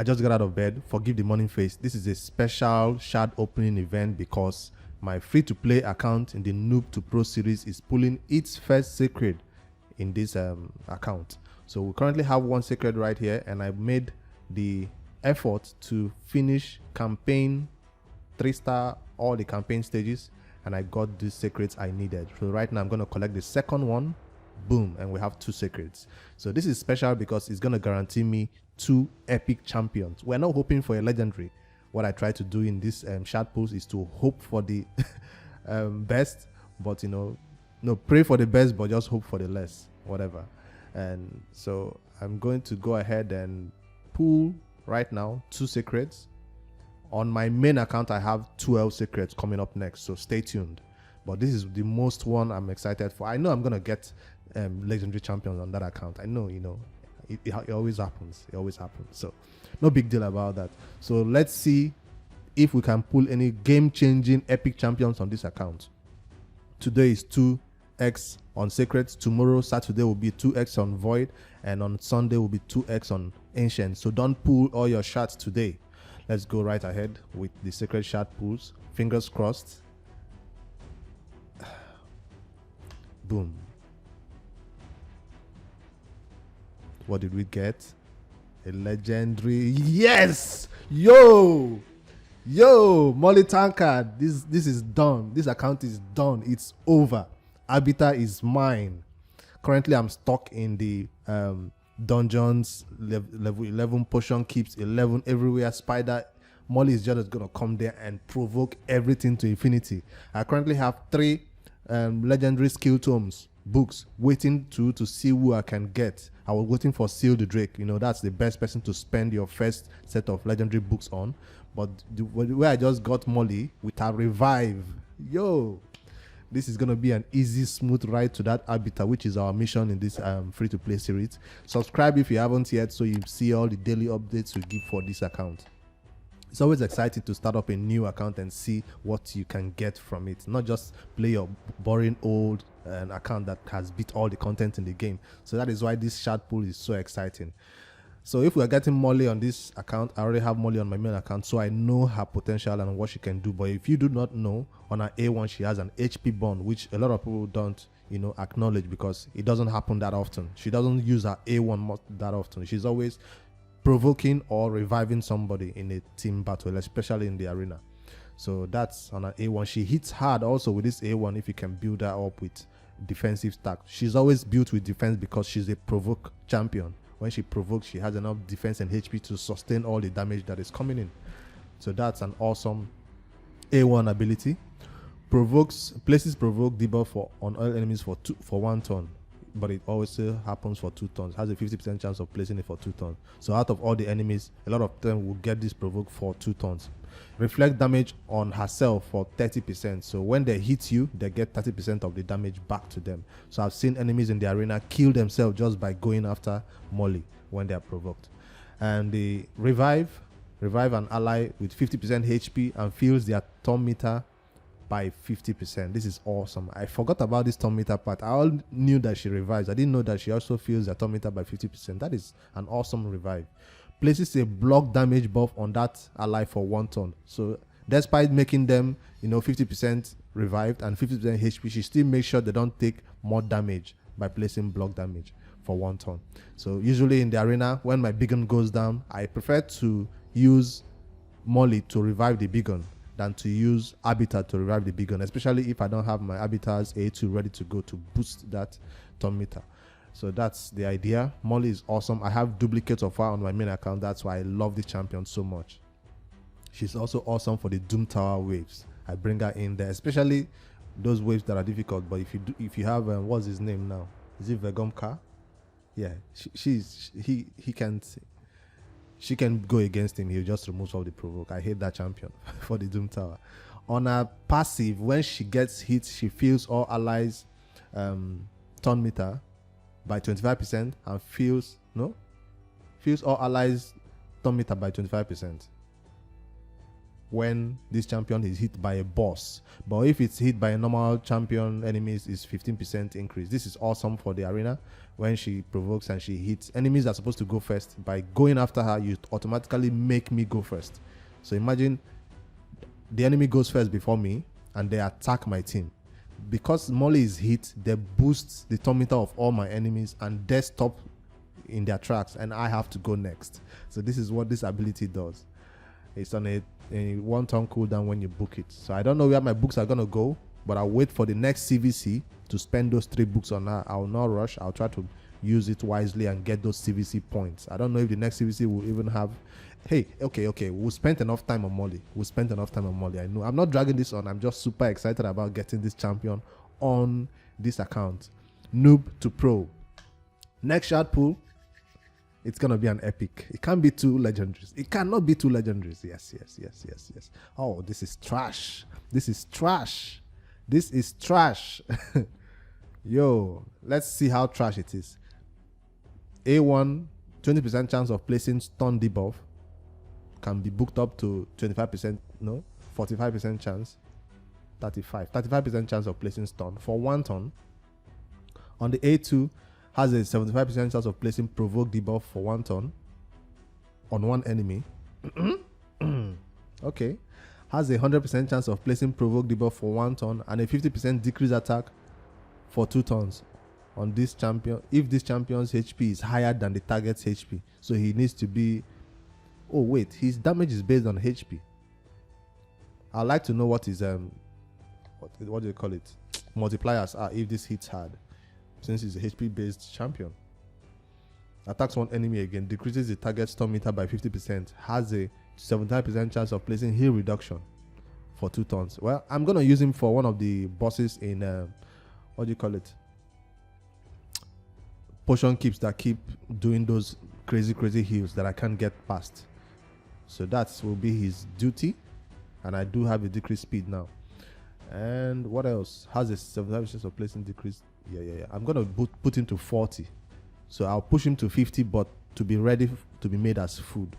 I just got out of bed. Forgive the morning face. This is a special shard opening event because my free-to-play account in the Noob2Pro Series is pulling its first sacred in this account. So we currently have one sacred right here, and I made the effort to finish campaign 3-star, all the campaign stages, and I got these sacreds I needed. So right now I'm going to collect the second one. Boom, and we have 2 sacreds. So this is special because it's going to guarantee me 2 epic champions. We're not hoping for a legendary. What I try to do in this shard pools is to hope for the best, but pray for the best, but just hope for the less, whatever. And so I'm going to go ahead and pull right now 2 secrets. On my main account, I have 12 secrets coming up next, so stay tuned. But this is the most one I'm excited for. I know I'm gonna get legendary champions on that account. I know, it always happens. It always happens. So no big deal about that. So let's see if we can pull any game-changing epic champions on this account. Today is 2x on Sacreds. Tomorrow, Saturday, will be 2x on Void. And on Sunday will be 2x on Ancient. So don't pull all your shards today. Let's go right ahead with the Sacred Shard pulls. Fingers crossed. Boom. What did we get? A legendary. Yes! Yo! Maulie Tankard. This is done. This account is done. It's over. Arbiter is mine. Currently, I'm stuck in the dungeons. Level 11 potion keeps 11 everywhere. Spider. Maulie is just going to come there and provoke everything to infinity. I currently have 3 legendary skill tomes books waiting to see who I can get. I was waiting for Seal the Drake. That's the best person to spend your first set of legendary books on. But the way I just got Maulie with a revive, this is gonna be an easy, smooth ride to that Arbiter, which is our mission in this free-to-play series. Subscribe if you haven't yet, so you see all the daily updates we give for this account. It's always exciting to start up a new account and see what you can get from it. Not just play your boring old account that has beat all the content in the game. So that is why this shard pool is so exciting. So if we are getting Maulie on this account, I already have Maulie on my main account, so I know her potential and what she can do. But if you do not know, on her A1 she has an HP bond, which a lot of people don't acknowledge because it doesn't happen that often. She doesn't use her A1 that often. She's always provoking or reviving somebody in a team battle, especially in the arena. So that's on her A1. She hits hard also with this A1 if you can build her up with defensive stack. She's always built with defense because she's a provoke champion. When she provokes, she has enough defense and HP to sustain all the damage that is coming in. So that's an awesome A1 ability. Places provoke debuff on all enemies for 1 turn. But it always happens for 2 turns. Has a 50% chance of placing it for 2 turns. So out of all the enemies, a lot of them will get this provoke for 2 turns. Reflect damage on herself for 30%. So when they hit you, they get 30% of the damage back to them. So I've seen enemies in the arena kill themselves just by going after Maulie when they are provoked. And the revive an ally with 50% HP and fills their turn meter by 50%. This is awesome. I forgot about this turn meter part. I all knew that she revives. I didn't know that she also fills the turn meter by 50%. That is an awesome revive. Places a block damage buff on that ally for 1 turn. So despite making them 50% revived and 50% HP, she still makes sure they don't take more damage by placing block damage for 1 turn. So usually in the arena, when my big gun goes down, I prefer to use Maulie to revive the big gun than to use Arbiter to revive the big gun, especially if I don't have my Arbiter's A2 ready to go to boost that turn meter. So that's the idea. Maulie is awesome. I have duplicates of her on my main account. That's why I love this champion so much. She's also awesome for the Doom Tower waves. I bring her in there, especially those waves that are difficult. But if you have what's his name now? Is it Vegomka? Yeah, he can't. She can go against him. He'll just remove all the provoke. I hate that champion for the Doom Tower. On her passive, when she gets hit, she fills all allies turn meter by 25% and fills all allies turn meter by 25%. when this champion is hit by a boss. But if it's hit by a normal champion enemies, is 15% increase. This is awesome for the arena. When she provokes and she hits, enemies are supposed to go first. By going after her, you automatically make me go first. So imagine the enemy goes first before me and they attack my team. Because Maulie is hit, they boost the turn meter of all my enemies and they stop in their tracks and I have to go next. So this is what this ability does. It's on a 1 turn cooldown when you book it. So I don't know where my books are gonna go, but I'll wait for the next CVC to spend those 3 books on her. I'll not rush. I'll try to use it wisely and get those CVC points. I don't know if the next CVC will even have. Hey, okay. We spent enough time on Maulie. I know. I'm not dragging this on. I'm just super excited about getting this champion on this account. Noob2Pro. Next shard pool. It's gonna be an epic. It can't be 2 legendaries. It cannot be 2 legendaries. Yes. Oh, this is trash. Yo, let's see how trash it is. A1, 20% chance of placing stun debuff can be booked up to 25%, no, 45% chance, 35% chance of placing stun for 1 turn. On the A2, has a 75% chance of placing provoke debuff for 1 turn on 1 enemy. Okay. Has a 100% chance of placing provoke debuff for 1 turn and a 50% decrease attack for 2 turns on this champion if this champion's HP is higher than the target's HP. So he needs to be. Oh wait, his damage is based on HP. I'd like to know what his what do you call it, multipliers are if this hits hard, since he's a HP based champion. Attacks 1 enemy again, decreases the target's stun meter by 50%, has a 75% chance of placing heal reduction for 2 turns. Well, I'm gonna use him for one of the bosses in what do you call it, potion keeps that keep doing those crazy heals that I can't get past. So that will be his duty, and I do have a decreased speed now. And what else has a 75% of placing decrease? Yeah. I'm gonna put him to 40, so I'll push him to 50, but to be ready to be made as food.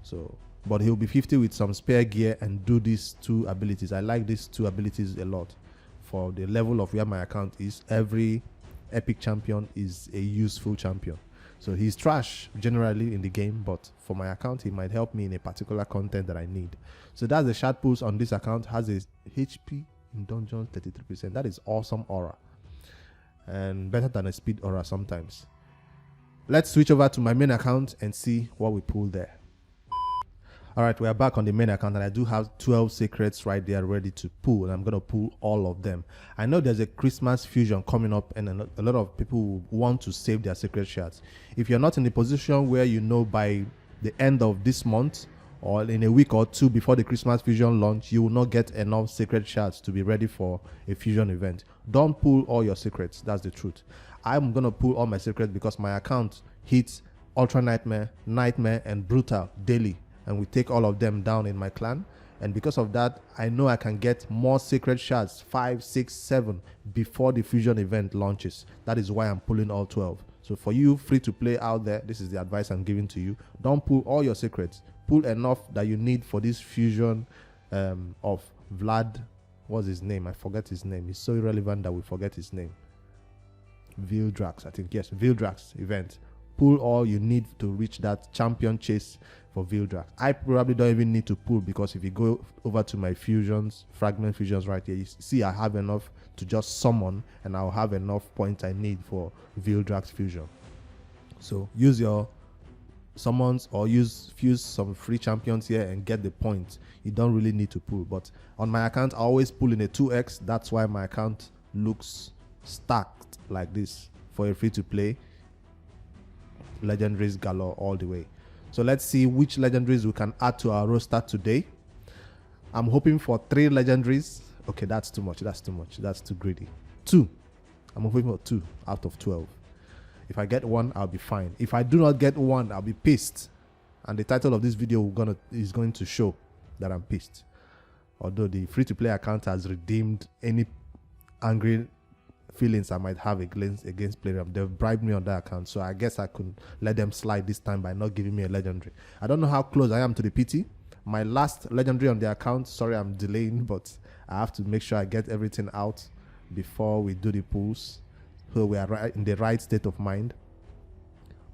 So but he'll be 50 with some spare gear and do these 2 abilities. I like these 2 abilities a lot. For the level of where my account is, every epic champion is a useful champion. So he's trash generally in the game, but for my account he might help me in a particular content that I need. So that's the shard pools on this account. Has a HP in dungeons 33%. That is awesome aura, and better than a speed aura sometimes. Let's switch over to my main account and see what we pull there. All right, we are back on the main account, and I do have 12 secrets right there ready to pull, and I'm going to pull all of them. I know there's a Christmas fusion coming up, and a lot of people want to save their secret shards. If you're not in the position where you know by the end of this month or in a week or 2 before the Christmas fusion launch, you will not get enough secret shards to be ready for a fusion event. Don't pull all your secrets. That's the truth. I'm going to pull all my secrets because my account hits Ultra Nightmare, Nightmare, and Brutal daily. And we take all of them down in my clan, and because of that, I know I can get more secret shards, 5, 6, 7 before the fusion event launches. That is why I'm pulling all 12. So for you free to play out there, this is the advice I'm giving to you. Don't pull all your secrets. Pull enough that you need for this fusion of Vlad. What's his name? I forget his name. It's so irrelevant that we forget his name. Vildrax, I think. Yes, Vildrax event. Pull all you need to reach that champion chase for Vildrax. I probably don't even need to pull, because if you go over to my fusions, fragment fusions right here, you see I have enough to just summon, and I'll have enough points I need for Vildrax fusion. So use your summons or fuse some free champions here and get the points. You don't really need to pull, but on my account I always pull in a 2x. That's why my account looks stacked like this for a free to play. Legendaries galore all the way. So let's see which legendaries we can add to our roster today. I'm hoping for 3 legendaries. Okay, that's too much. That's too greedy. 2. I'm hoping for 2 out of 12. If I get 1, I'll be fine. If I do not get 1, I'll be pissed. And the title of this video is going to show that I'm pissed. Although the free-to-play account has redeemed any angry feelings I might have against Playroom. They've bribed me on that account, so I guess I could let them slide this time by not giving me a legendary. I don't know how close I am to the PT, My last legendary on the account, sorry I'm delaying, but I have to make sure I get everything out before we do the pulls, so we are in the right state of mind.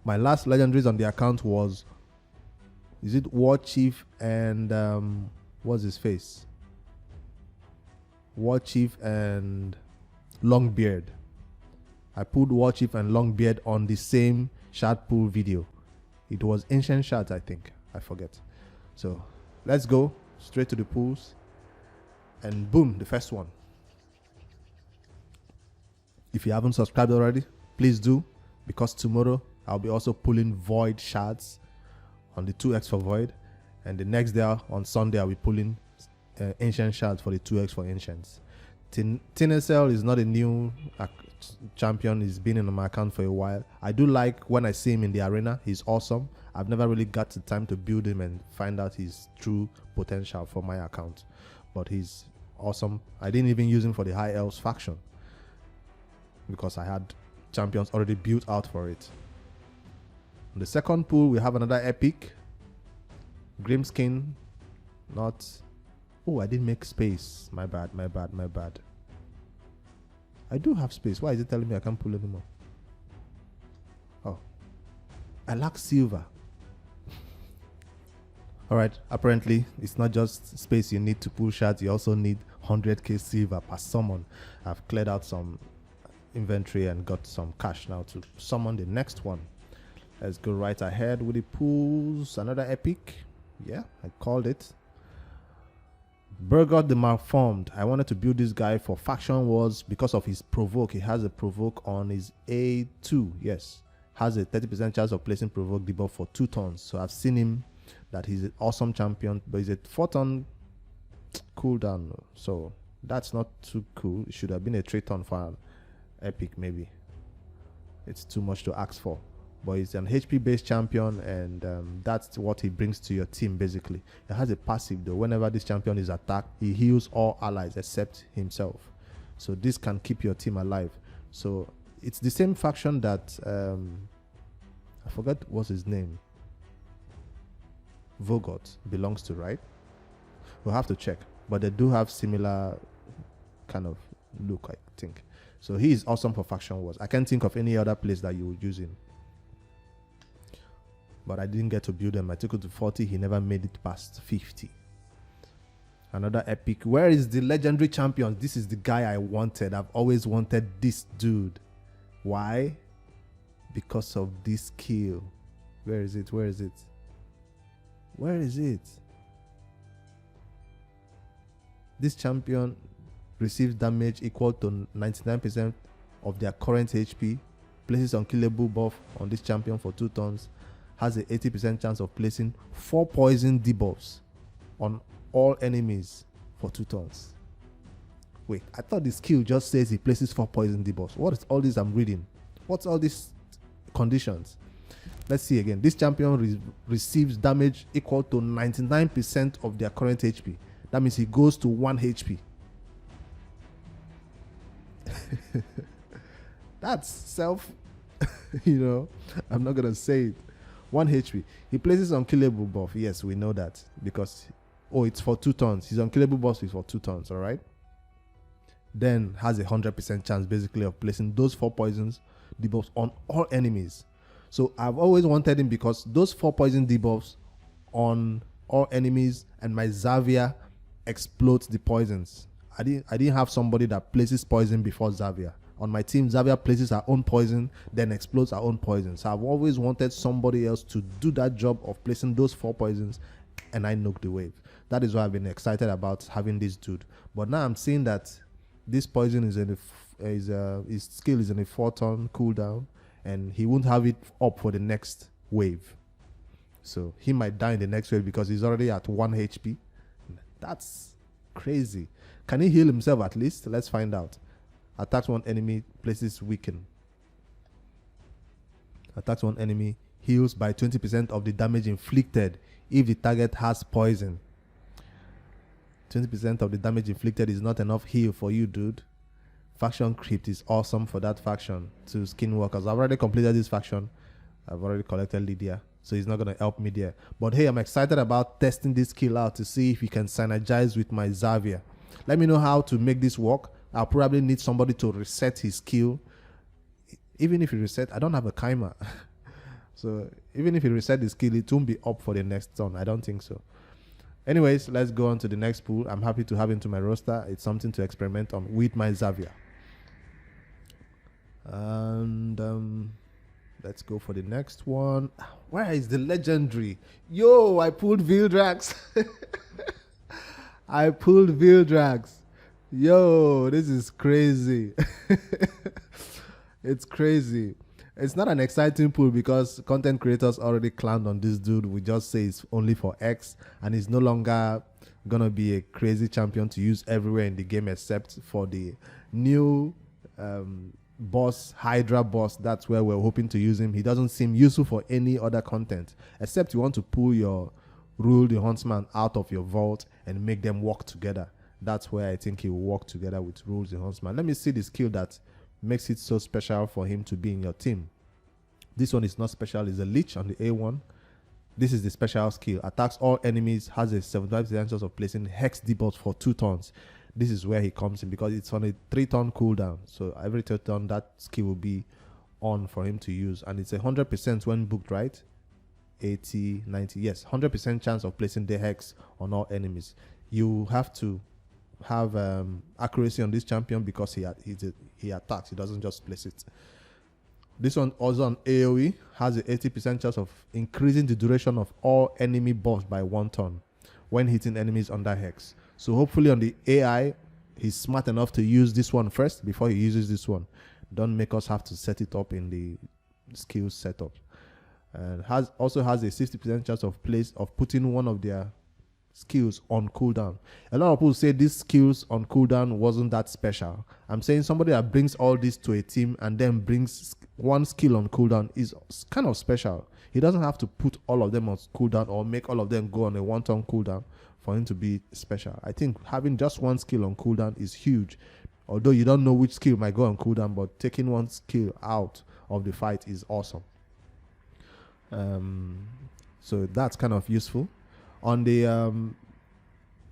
My last legendaries on the account was, is it War Chief and what's his face? War Chief and Longbeard. I pulled War Chief and Longbeard on the same shard pull video. It was Ancient Shards, I think. I forget. So let's go straight to the pulls. And boom, the first one. If you haven't subscribed already, please do, because tomorrow I'll be also pulling Void Shards on the 2x for Void. And the next day, on Sunday, I'll be pulling Ancient Shards for the 2x for Ancients. TNSL is not a new champion. He's been in my account for a while. I do like when I see him in the arena. He's awesome. I've never really got the time to build him and find out his true potential for my account. But he's awesome. I didn't even use him for the High Elves faction because I had champions already built out for it. On the second pool, we have another epic. Grimskin. Not... Oh, I didn't make space. My bad. I do have space. Why is it telling me I can't pull anymore? Oh. I lack silver. Alright, apparently it's not just space you need to pull shards, you also need 100k silver per summon. I've cleared out some inventory and got some cash now to summon the next one. Let's go right ahead with the pulls. Another epic. Yeah, I called it. Burgot the Malformed. I wanted to build this guy for Faction Wars because of his provoke. He has a provoke on his A2. Yes. Has a 30% chance of placing provoke debuff for 2 turns. So I've seen him that he's an awesome champion, but he's a 4-turn cooldown. So that's not too cool. It should have been a 3-turn for an epic maybe. It's too much to ask for. But he's an HP based champion, and that's what he brings to your team basically. It has a passive though. Whenever this champion is attacked, he heals all allies except himself. So this can keep your team alive. So it's the same faction that I forgot what's his name. Vogot belongs to, right? We'll have to check. But they do have similar kind of look, I think. So he is awesome for Faction Wars. I can't think of any other place that you would use him. But I didn't get to build him. I took it to 40. He never made it past 50. Another epic. Where is the legendary champion? This is the guy I wanted. I've always wanted this dude. Why? Because of this skill. Where is it? Where is it? Where is it? This champion receives damage equal to 99% of their current HP. Places unkillable buff on this champion for 2 turns. Has a 80% chance of placing 4 poison debuffs on all enemies for 2 turns. Wait, I thought the skill just says he places 4 poison debuffs. What is all this I'm reading? What's all these conditions? Let's see again. This champion receives damage equal to 99% of their current HP. That means he goes to 1 HP. That's self, I'm not going to say it. 1 HP. He places unkillable buff. Yes, we know that because, it's for 2 turns. His unkillable buff is for 2 turns, all right? Then has a 100% chance basically of placing those 4 poisons debuffs on all enemies. So I've always wanted him because those 4 poison debuffs on all enemies and my Xavier explodes the poisons. I didn't have somebody that places poison before Xavier. On my team, Xavier places her own poison, then explodes her own poison. So I've always wanted somebody else to do that job of placing those 4 poisons, and I nuke the wave. That is why I've been excited about having this dude. But now I'm seeing that this poison is his skill is in a 4-turn cooldown, and he won't have it up for the next wave. So he might die in the next wave because he's already at 1 HP. That's crazy. Can he heal himself at least? Let's find out. Attacks 1 enemy, places weaken. Attacks 1 enemy, heals by 20% of the damage inflicted if the target has poison. 20% of the damage inflicted is not enough heal for you, dude. Faction Crypt is awesome for that faction. To Skinwalkers. I've already completed this faction. I've already collected Lydia. so he's not going to help me there. But hey, I'm excited about testing this skill out to see if he can synergize with my Xavier. Let me know how to make this work. I'll probably need somebody to reset his skill. Even if he reset, I don't have a timer. So even if he reset the skill, it won't be up for the next turn. I don't think so. Anyways, let's go on to the next pool. I'm happy to have him to my roster. It's something to experiment on with my Xavier. And let's go for the next one. Where is the legendary? Yo, I pulled Vildrax. I pulled Vildrax. Yo, this is crazy. It's crazy. It's not an exciting pool because content creators already clowned on this dude. We just say it's only for X, and he's no longer gonna be a crazy champion to use everywhere in the game except for the new boss, Hydra boss. That's where we're hoping to use him. He doesn't seem useful for any other content except you want to pull your Rule the Huntsman out of your vault and make them work together. That's where I think he will work together with Rule the Huntsman. Let me see the skill that makes it so special for him to be in your team. This one is not special. It's a leech on the A1. This is the special skill. Attacks all enemies, has a 75% chance of placing hex debuffs for 2 turns. This is where he comes in because it's on a 3-turn cooldown. So every 3rd turn, that skill will be on for him to use. And it's 100% when booked, right? 80, 90, yes. 100% chance of placing the hex on all enemies. You have to have accuracy on this champion because he attacks. He doesn't just place it. This one also on AoE has a 80% chance of increasing the duration of all enemy buffs by 1 turn when hitting enemies under hex. So hopefully on the AI, he's smart enough to use this one first before he uses this one. Don't make us have to set it up in the skill setup. And also has a 60% chance of putting one of their skills on cooldown. A lot of people say these skills on cooldown wasn't that special. I'm saying somebody that brings all this to a team and then brings one skill on cooldown is kind of special. He doesn't have to put all of them on cooldown or make all of them go on a 1-turn cooldown for him to be special. I think having just one skill on cooldown is huge. Although you don't know which skill might go on cooldown, but taking one skill out of the fight is awesome. So that's kind of useful. On the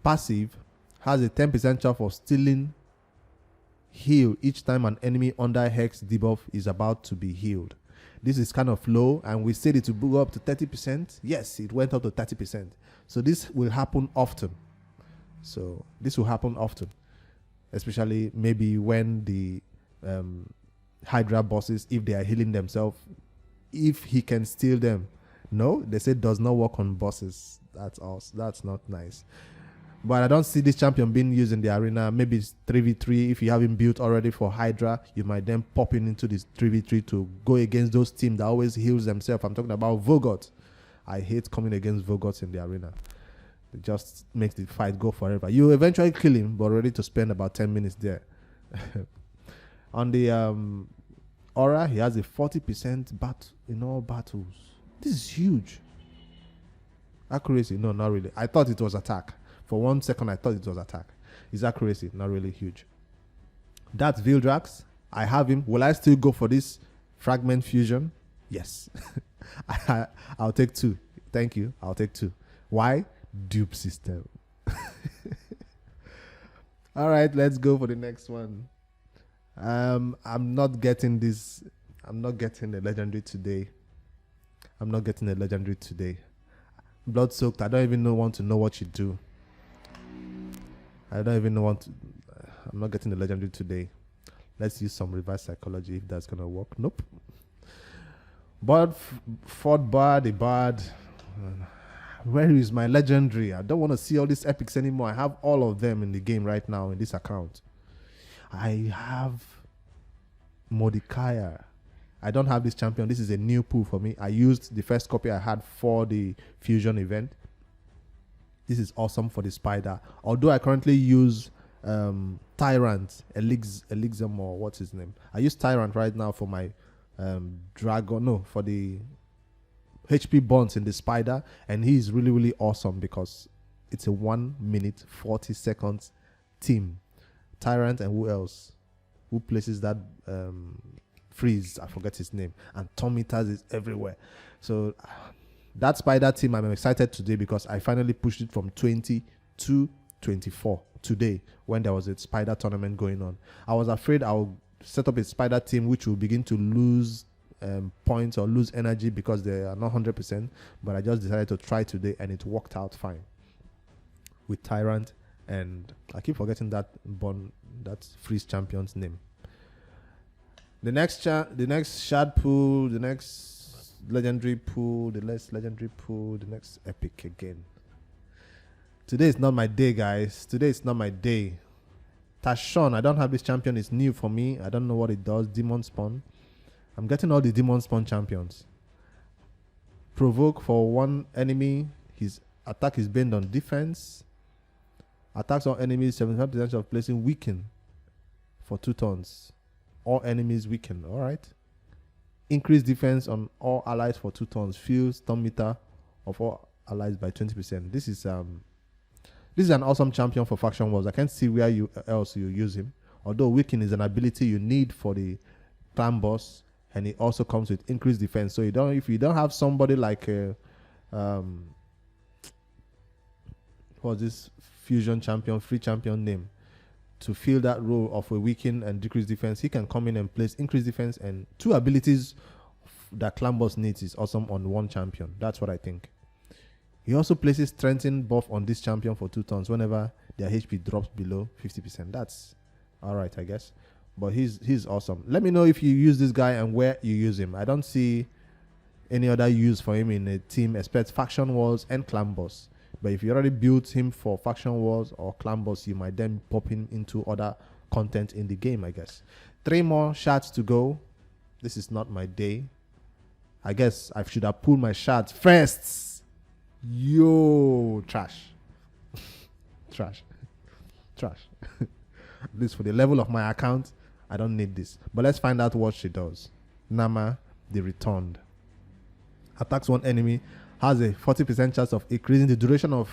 passive, has a 10% chance of stealing heal each time an enemy under hex debuff is about to be healed. This is kind of low, and we said it to go up to 30%. Yes, it went up to 30%. So this will happen often. Especially maybe when the Hydra bosses, if they are healing themselves, if he can steal them. No, they say does not work on bosses. That's awesome. That's not nice. But I don't see this champion being used in the arena. Maybe it's 3v3. If you have him built already for Hydra, you might then pop in into this 3v3 to go against those teams that always heals themselves. I'm talking about Vogot. I hate coming against Vogots in the arena. It just makes the fight go forever. You eventually kill him, but ready to spend about 10 minutes there. On the aura, he has a 40% in all battles. This is huge. Accuracy, no, not really. I thought it was attack. For 1 second, I thought it was attack. His accuracy, not really huge. That's Vildrax. I have him. Will I still go for this fragment fusion? Yes. I'll take 2. Thank you. I'll take 2. Why? Dupe system. All right, let's go for the next one. I'm not getting this. I'm not getting the legendary today. Blood soaked. I don't even want to know what you do. I'm not getting the legendary today. Let's use some reverse psychology if that's gonna work. Nope. But fought bad, a bad. Where is my legendary? I don't want to see all these epics anymore. I have all of them in the game right now in this account. I have Mordecai. I don't have this champion. This is a new pool for me. I used the first copy I had for the fusion event. This is awesome for the spider. Although I currently use Tyrant, Elixir, or what's his name? I use Tyrant right now for my for the HP bonds in the spider, and he's really, really awesome because it's a 1 minute 40 seconds team. Tyrant and who else? Who places that freeze? I forget his name. And Tomitas is everywhere. So That Spider team, I'm excited today because I finally pushed it from 20 to 24 today when there was a Spider tournament going on. I was afraid I'll set up a Spider team which will begin to lose points or lose energy because they are not 100%, but I just decided to try today and it worked out fine with Tyrant, and I keep forgetting that Freeze champion's name. The next shard pool, the next legendary pool, the next legendary pool, the next epic again. Today is not my day, guys. Today is not my day. Tashon, I don't have this champion. It's new for me. I don't know what it does. Demon Spawn. I'm getting all the Demon Spawn champions. Provoke for one enemy. His attack is based on defense. Attacks on enemies 75% of placing weaken for 2 turns. All enemies weaken. Alright. Increase defense on all allies for 2 turns. Fill stun meter of all allies by 20%. This is an awesome champion for faction wars. I can't see where else you use him. Although weaken is an ability you need for the clan boss, and it also comes with increased defense. So if you don't have somebody like what's this fusion champion, free champion name, to fill that role of a weaken and decrease defense, he can come in and place increased defense and 2 abilities that clan boss needs is awesome on 1 champion. That's what I think. He also places strengthen buff on this champion for 2 turns whenever their HP drops below 50%. That's alright, I guess. But he's awesome. Let me know if you use this guy and where you use him. I don't see any other use for him in a team except faction wars and clan boss. But if you already built him for faction wars or clan boss, you might then pop him into other content in the game, I guess. 3 more shards to go. This is not my day. I guess I should have pulled my shards first. Yo, trash. Trash. At least for the level of my account, I don't need this. But let's find out what she does. Nama, the Returned. Attacks one enemy. Has a 40% chance of increasing the duration of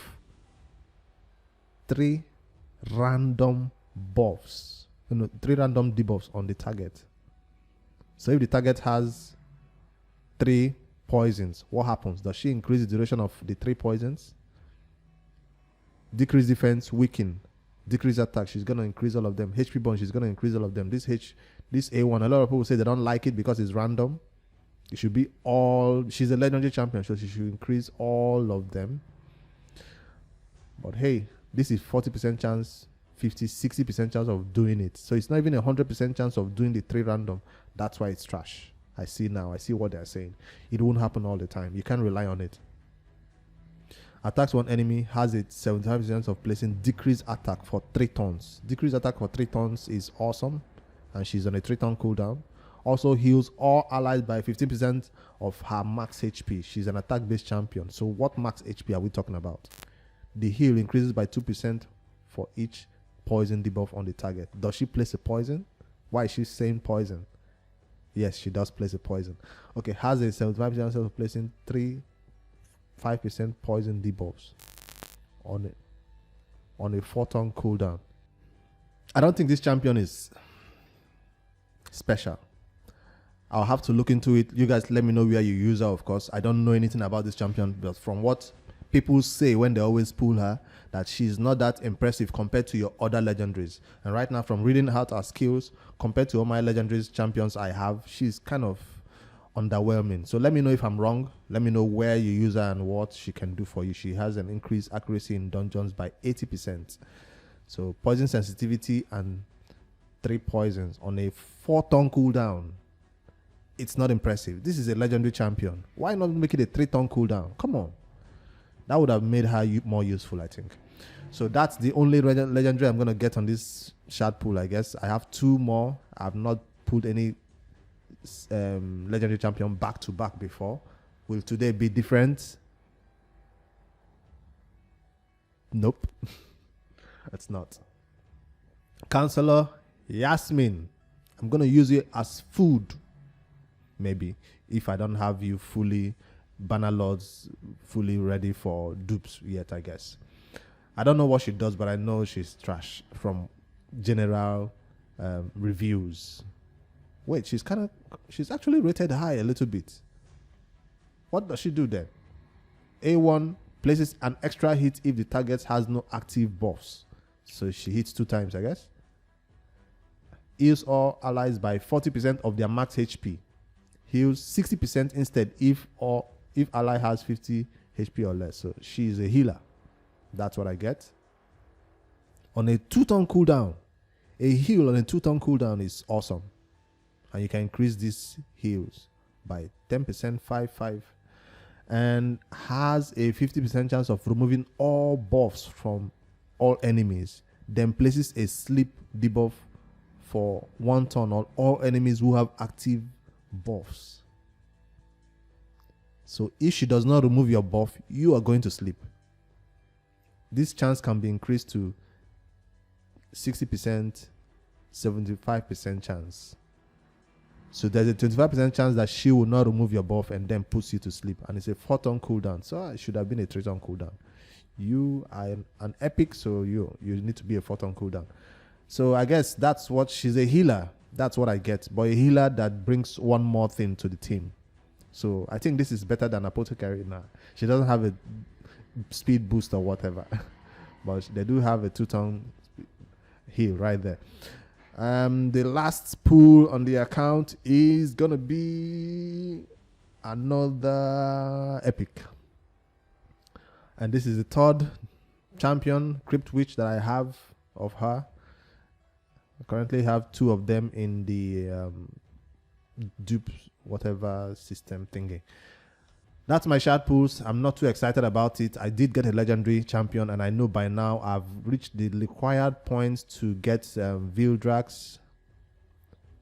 3 random buffs. 3 random debuffs on the target. So if the target has 3 poisons, what happens? Does she increase the duration of the 3 poisons? Decrease defense, weaken. Decrease attack, she's going to increase all of them. HP burn, she's going to increase all of them. This A1, a lot of people say they don't like it because it's random. It should be all. She's a legendary champion, so she should increase all of them. But hey, this is 40% chance, 50, 60% chance of doing it. So it's not even 100% chance of doing the 3 random. That's why it's trash. I see now. I see what they're saying. It won't happen all the time. You can't rely on it. Attacks one enemy, has a 75% of placing decreased attack for 3 turns. Decreased attack for 3 turns is awesome. And she's on a 3-turn cooldown. Also heals all allies by 15% of her max HP. She's an attack-based champion. So what max HP are we talking about? The heal increases by 2% for each poison debuff on the target. Does she place a poison? Why is she saying poison? Yes, she does place a poison. Okay, has a 75% of placing 5% poison debuffs on it on a 4-turn cooldown. I don't think this champion is special. I'll have to look into it. You guys let me know where you use her, of course. I don't know anything about this champion, but from what people say when they always pull her, that she's not that impressive compared to your other legendaries. And right now, from reading out her skills, compared to all my legendaries champions I have, she's kind of underwhelming. So let me know if I'm wrong. Let me know where you use her and what she can do for you. She has an increased accuracy in dungeons by 80%. So poison sensitivity and 3 poisons on a 4-turn cooldown. It's not impressive. This is a legendary champion. Why not make it a 3-turn cooldown? Come on. That would have made her more useful, I think. So that's the only legendary I'm going to get on this shard pool, I guess. I have 2 more. I've not pulled any legendary champion back to back before. Will today be different? Nope. It's not. Counselor Yasmin. I'm going to use it as food. Maybe if I don't have you fully banner lords fully ready for dupes yet, I guess. I don't know what she does, but I know she's trash from general reviews. Wait, she's actually rated high a little bit. What does she do then? A1 places an extra hit if the target has no active buffs. So she hits 2 times, I guess. Heals all allies by 40% of their max HP. Heals 60% instead if ally has 50 HP or less. So she is a healer. That's what I get. On a 2-turn cooldown, a heal on a 2-turn cooldown is awesome. And you can increase these heals by 10%, 5, and has a 50% chance of removing all buffs from all enemies. Then places a sleep debuff for 1 turn on all enemies who have active buffs. So if she does not remove your buff, you are going to sleep. This chance can be increased to 60%, 75% chance. So there's a 25% chance that she will not remove your buff and then puts you to sleep. And it's a 4-turn cooldown. So it should have been a 3-turn cooldown. You are an epic, so you need to be a 4-turn cooldown. So I guess that's what she's a healer. That's what I get. But a healer that brings one more thing to the team. So I think this is better than Apothecary now. She doesn't have a speed boost or whatever. But they do have a 2-turn heal right there. The last pull on the account is gonna be another epic, and this is the 3rd champion Crypt Witch that I have of her. I currently have 2 of them in the dupe whatever system thingy. That's my shard pulls. I'm not too excited about it. I did get a legendary champion, and I know by now I've reached the required points to get Vildrax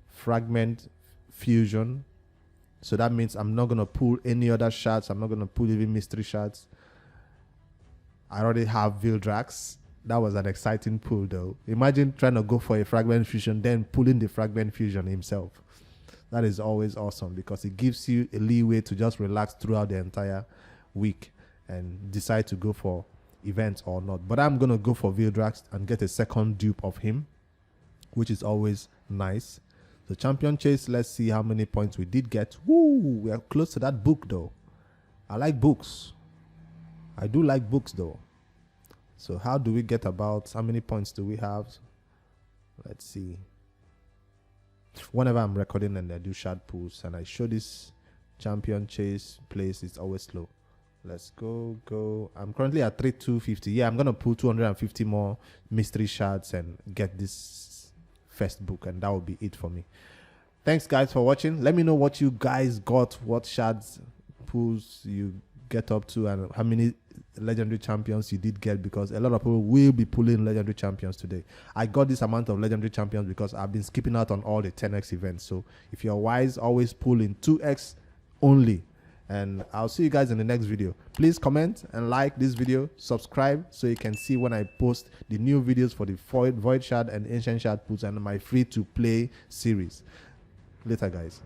Fragment Fusion. So that means I'm not going to pull any other shards. I'm not going to pull even mystery shards. I already have Vildrax. That was an exciting pull though. Imagine trying to go for a Fragment Fusion, then pulling the Fragment Fusion himself. That is always awesome because it gives you a leeway to just relax throughout the entire week and decide to go for events or not. But I'm going to go for Vildrax and get a second dupe of him, which is always nice. The champion chase, let's see how many points we did get. Woo, we are close to that book though. I like books. I do like books though. So how do we get about, how many points do we have? Let's see. Whenever I'm recording and I do shard pulls and I show this champion chase place, it's always slow. Let's go. I'm currently at 3250. Yeah, I'm gonna pull 250 more mystery shards and get this first book, and that will be it for me. Thanks guys for watching. Let me know what you guys got, what shards pulls you get up to, and how many legendary champions you did get, because a lot of people will be pulling legendary champions today. I got this amount of legendary champions because I've been skipping out on all the 10x events. So if you're wise, always pull in 2x only. And I'll see you guys in the next video. Please comment and like this video, subscribe so you can see when I post the new videos for the Void Shard and Ancient Shard pulls and my free to play series. Later guys.